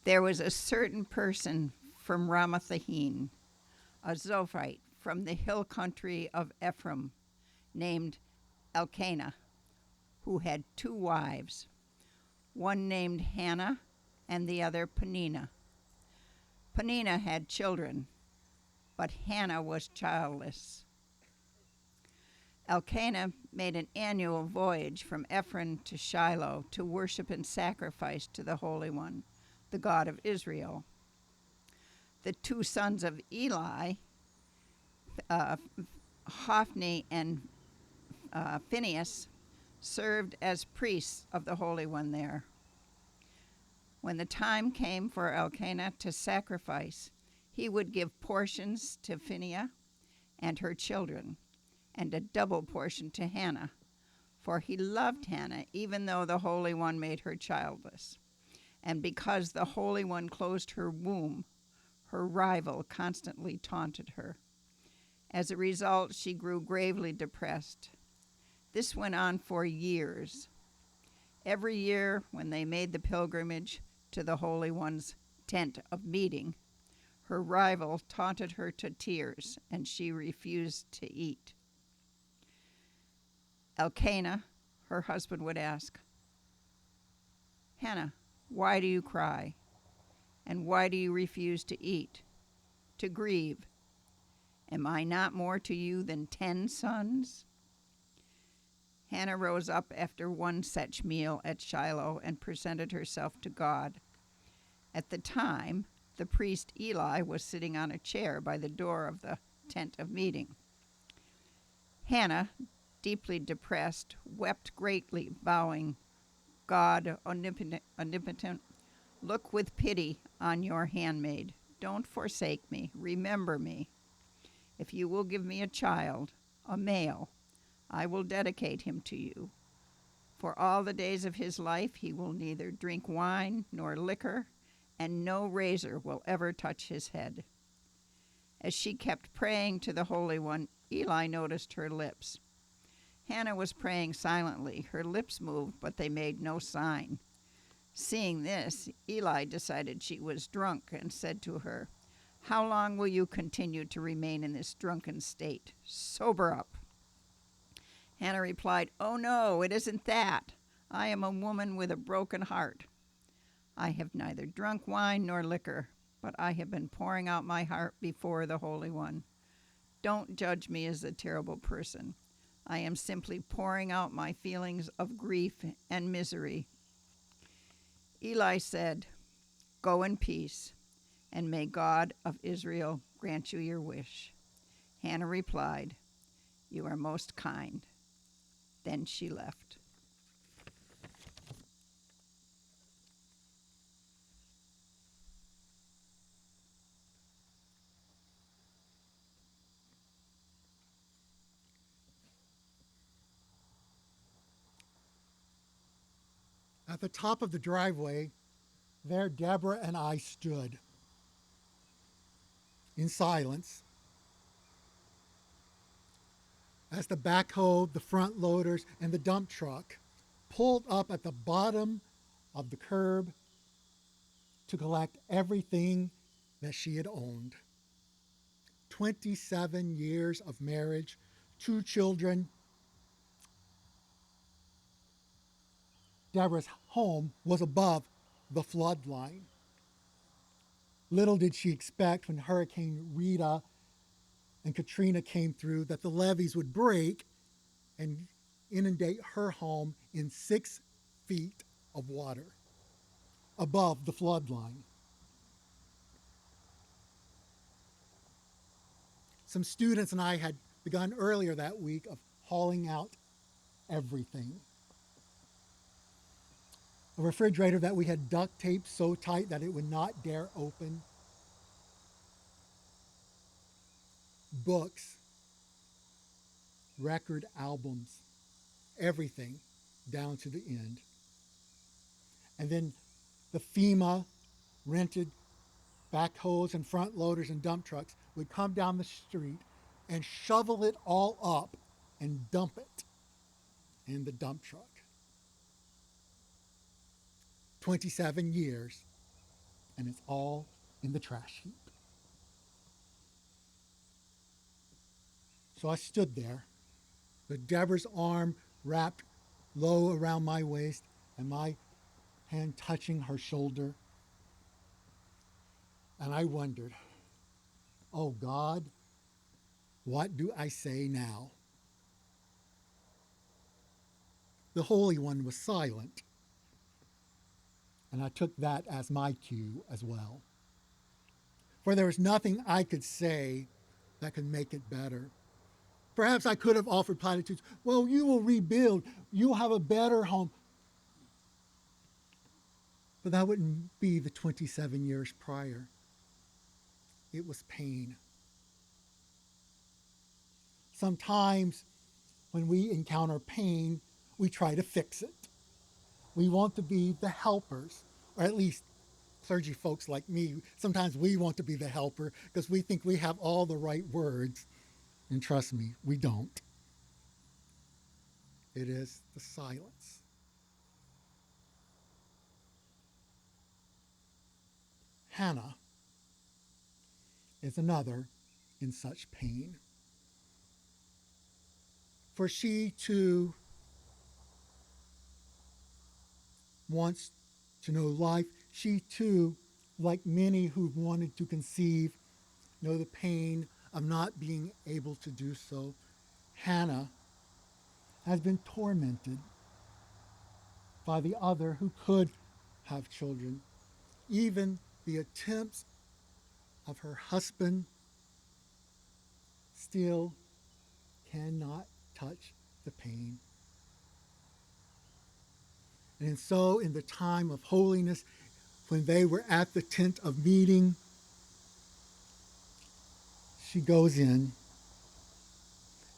There was a certain person from Ramathahim, a Zophite from the hill country of Ephraim, named Elkanah, who had 2 wives, one named Hannah and the other Peninnah. Peninnah had children, but Hannah was childless. Elkanah made an annual voyage from Ephraim to Shiloh to worship and sacrifice to the Holy One, the God of Israel. The 2 sons of Eli, Hophni and Phinehas, served as priests of the Holy One there. When the time came for Elkanah to sacrifice, he would give portions to Phinehas and her children, and a double portion to Hannah, for he loved Hannah, even though the Holy One made her childless. And because the Holy One closed her womb, her rival constantly taunted her. As a result, she grew gravely depressed. This went on for years. Every year, when they made the pilgrimage to the Holy One's tent of meeting, her rival taunted her to tears, and she refused to eat. Elkanah, her husband, would ask, "Hannah, why do you cry? And why do you refuse to eat, to grieve? Am I not more to you than 10 sons?" Hannah rose up after one such meal at Shiloh and presented herself to God. At the time, the priest Eli was sitting on a chair by the door of the tent of meeting. Hannah, deeply depressed, wept greatly, vowing, "God, omnipotent, look with pity on your handmaid. Don't forsake me. Remember me. If you will give me a child, a male, I will dedicate him to you. For all the days of his life he will neither drink wine nor liquor, and no razor will ever touch his head." As she kept praying to the Holy One, Eli noticed her lips. Hannah was praying silently. Her lips moved, but they made no sign. Seeing this, Eli decided she was drunk and said to her, "How long will you continue to remain in this drunken state? Sober up." Hannah replied, "Oh no, it isn't that. I am a woman with a broken heart. I have neither drunk wine nor liquor, but I have been pouring out my heart before the Holy One. Don't judge me as a terrible person. I am simply pouring out my feelings of grief and misery." Eli said, "Go in peace, and may God of Israel grant you your wish." Hannah replied, "You are most kind." Then she left. At the top of the driveway, there Deborah and I stood in silence as the backhoe, the front loaders, and the dump truck pulled up at the bottom of the curb to collect everything that she had owned. 27 years of marriage, 2 children. Deborah's home was above the flood line. Little did she expect when Hurricane Rita and Katrina came through that the levees would break and inundate her home in 6 feet of water above the flood line. Some students and I had begun earlier that week of hauling out everything. A refrigerator that we had duct taped so tight that it would not dare open. Books, record albums, everything down to the end. And then the FEMA rented backhoes and front loaders and dump trucks would come down the street and shovel it all up and dump it in the dump truck. 27 years and it's all in the trash heap. So I stood there, with Deborah's arm wrapped low around my waist and my hand touching her shoulder. And I wondered, oh God, what do I say now? The Holy One was silent, and I took that as my cue as well. For there was nothing I could say that could make it better. Perhaps I could have offered platitudes. Well, you will rebuild. You'll have a better home. But that wouldn't be the 27 years prior. It was pain. Sometimes when we encounter pain, we try to fix it. We want to be the helpers, or at least clergy folks like me. Sometimes we want to be the helper because we think we have all the right words. And trust me, we don't. It is the silence. Hannah is another in such pain. For she too wants to know life. She too, like many who've wanted to conceive, know the pain of not being able to do so. Hannah has been tormented by the other who could have children. Even the attempts of her husband still cannot touch the pain. And so in the time of holiness, when they were at the tent of meeting, she goes in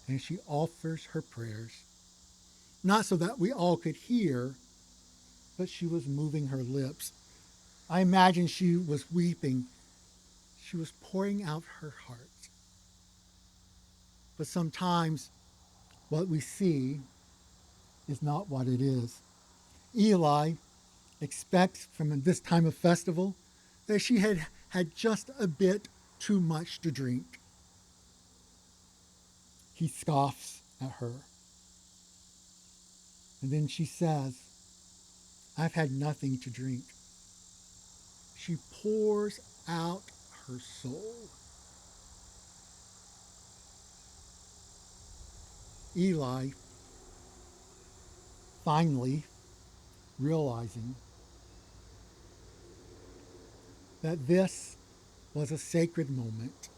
and she offers her prayers. Not so that we all could hear, but she was moving her lips. I imagine she was weeping. She was pouring out her heart. But sometimes what we see is not what it is. Eli expects from this time of festival that she had had just a bit too much to drink. He scoffs at her. And then she says, I've had nothing to drink. She pours out her soul. Eli, finally realizing that this was a sacred moment,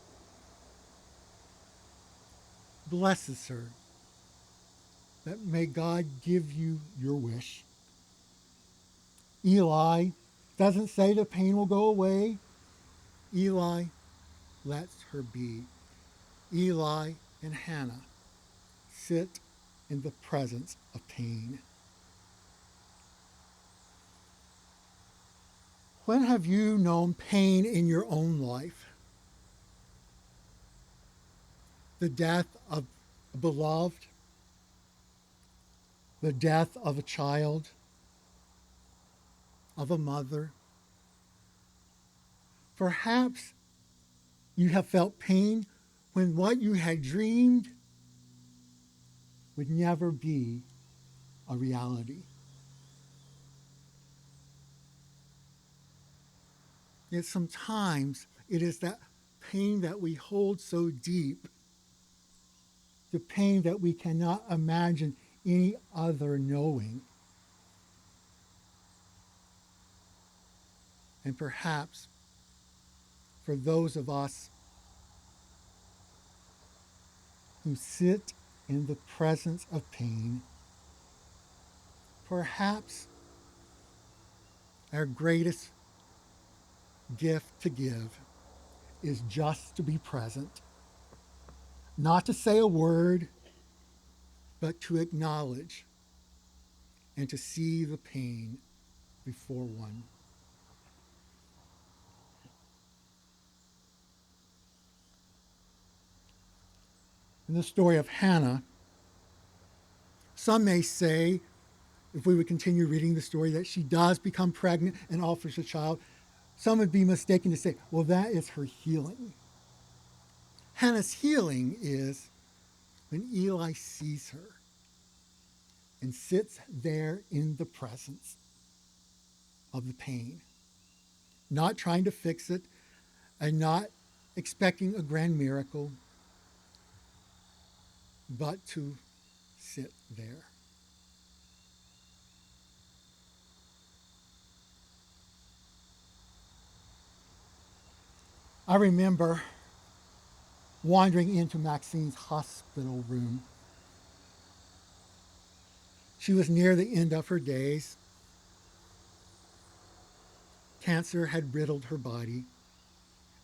blesses her that may God give you your wish. Eli doesn't say the pain will go away. Eli lets her be. Eli and Hannah sit in the presence of pain. When have you known pain in your own life? The death of a beloved, the death of a child, of a mother. Perhaps you have felt pain when what you had dreamed would never be a reality. Yet sometimes it is that pain that we hold so deep, the pain that we cannot imagine any other knowing. And perhaps for those of us who sit in the presence of pain, perhaps our greatest gift to give is just to be present, not to say a word, but to acknowledge and to see the pain before one. In the story of Hannah, some may say, if we would continue reading the story, that she does become pregnant and offers a child. Some would be mistaken to say, well, that is her healing. Hannah's healing is when Eli sees her and sits there in the presence of the pain, not trying to fix it and not expecting a grand miracle, but to sit there. I remember wandering into Maxine's hospital room. She was near the end of her days. Cancer had riddled her body,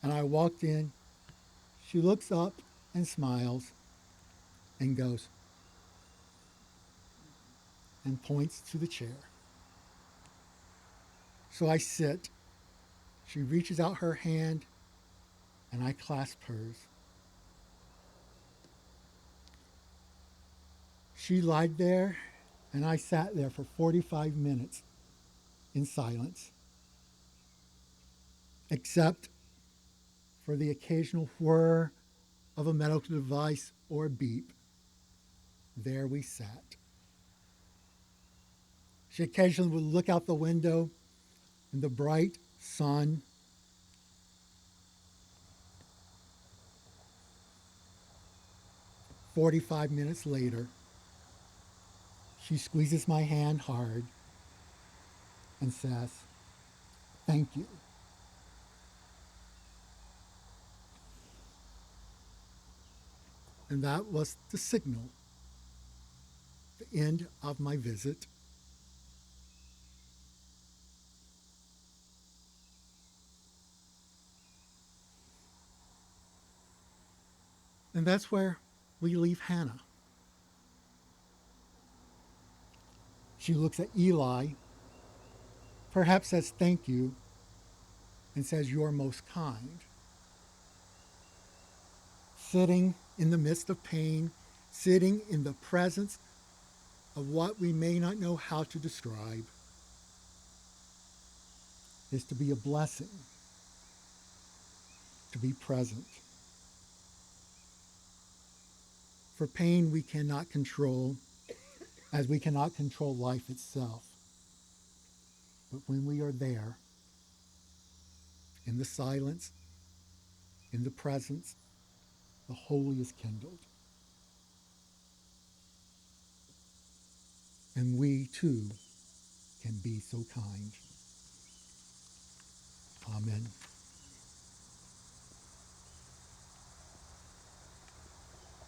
and I walked in. She looks up and smiles and goes and points to the chair. So I sit. She reaches out her hand, and I clasp hers. She lied there, and I sat there for 45 minutes in silence, except for the occasional whir of a medical device or a beep. There we sat. She occasionally would look out the window in the bright sun. 45 minutes later, she squeezes my hand hard and says, "Thank you." And that was the signal, the end of my visit. And that's where we leave Hannah. She looks at Eli, perhaps says thank you, and says, "You're most kind." Sitting in the midst of pain, sitting in the presence of what we may not know how to describe, is to be a blessing, to be present. For pain we cannot control, as we cannot control life itself. But when we are there, in the silence, in the presence, the holy is kindled. And we too can be so kind. Amen.